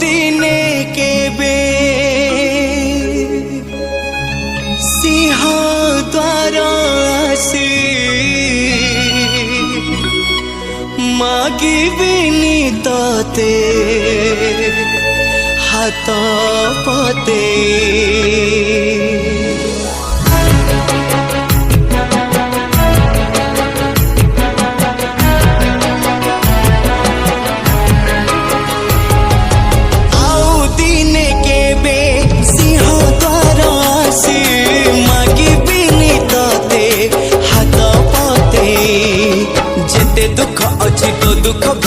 दिने केबे सिंह द्वार आसी मागिबिनी तते हाथ पते दुख अच्छी तो दुख